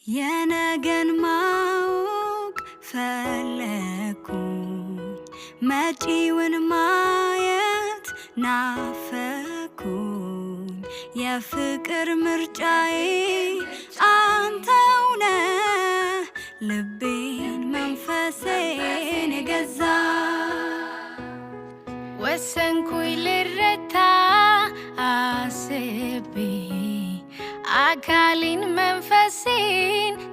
የነገን ማወቅ ፈለኩኝ መጪውን ማየት ናፈኩኝ የፍቅር ምርጫዬ አንተው ነህ ልቤን መንፈሴን የገዛ ወሰንኩኝ ልረታ አስቤ አካሌን መንፈሴን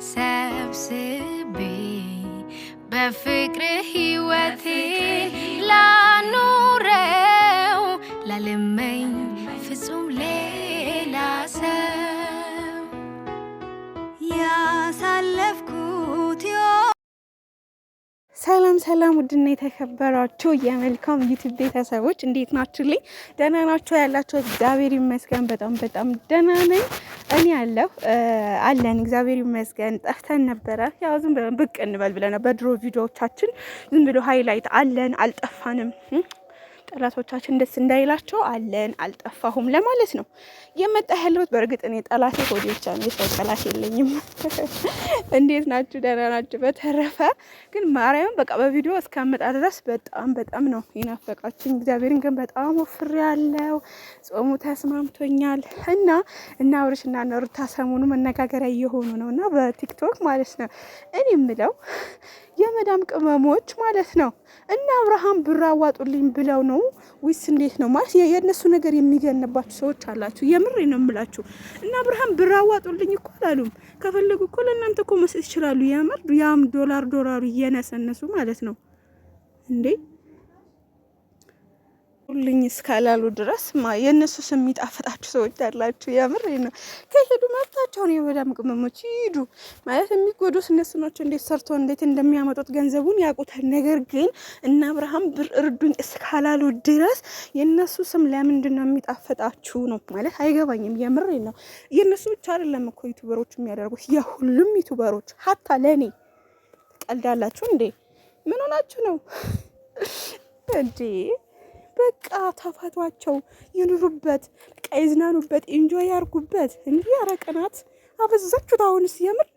ሰብስቤ በፍቅር ሕይወቴ ላኑረው ላልመኝ ፍጹም ሌላ ሰው ያሳለፍኩት ሰላም ውድና የተከበራችሁ የመልካም ዩቲዩብ ቤተሰቦች እንዴት ናችሁልኝ? ደህና ናችሁ ያላችሁ? እግዚአብሔር ይመስገን በጣም ደህና ነኝ። እኔ አለን እግዚአብሔር ይመስገን። ጠፍተን ነበረ። ያው ዝም ብለን ብቅ እንበል ብለን በድሮ ቪዲዮዎቻችን ዝም ብሎ ሃይላይት አለን፣ አልጠፋንም። ጠላቶቻችን ደስ እንዳይላቸው አለን አልጠፋሁም ለማለት ነው የመጣ ያለሁት። በእርግጥ እኔ ጠላቴ ሆዴ ብቻ ነው፣ የሰው ጠላት የለኝም። እንዴት ናችሁ? ደህና ናችሁ? በተረፈ ግን ማርያም በቃ በቪዲዮ እስከመጣ ድረስ በጣም ነው ይናፈቃችሁኝ። እግዚአብሔርን ግን በጣም ወፍሬ ያለው ጾሙ ተስማምቶኛል እና አብርሽና ሩታ ሰሞኑ መነጋገሪያ እየሆኑ ነውና በቲክቶክ ማለት ነው። እኔ የምለው የመዳም ቅመሞች ማለት ነው እና አብርሃም ብር አዋጡልኝ ብለው ነው ወይስ እንዴት ነው? ማለት የእነሱ ነገር የሚገነባችሁ ሰዎች አላችሁ። የምሬ ነው የምላችሁ። እና አብርሃም ብር አዋጡልኝ እኮ አላሉም። ከፈለጉ እኮ ለእናንተ እኮ መስጠት ይችላሉ። የምር ያም ዶላሩ እየነሰነሱ ማለት ነው እንዴ ልኝ እስካላሉ ድረስ የእነሱ ስም የሚጣፍጣችሁ ሰዎች አላችሁ። የምር ነው። ከሄዱ መብታቸውን የመዳም ቅመሞች ይሄዱ። ማለት የሚጎዱት እነሱ ናቸው። እንዴት ሰርተው እንዴት እንደሚያመጡት ገንዘቡን ያውቁታል። ነገር ግን እና አብርሃም ብር እርዱኝ እስካላሉ ድረስ የእነሱ ስም ለምንድን ነው የሚጣፍጣችሁ ነው ማለት አይገባኝም። የምር ነው። የእነሱ ብቻ አይደለም እኮ ዩቱበሮች የሚያደርጉት የሁሉም ዩቱበሮች። ሀታ ለእኔ ቀልዳላችሁ እንዴ? ምን ሆናችሁ ነው እንዴ? በቃ ተፋቷቸው፣ ይኑሩበት፣ በቃ ይዝናኑበት፣ ኢንጆይ ያርጉበት። እንዲህ አረቀናት አበዛችሁት። አሁንስ የምር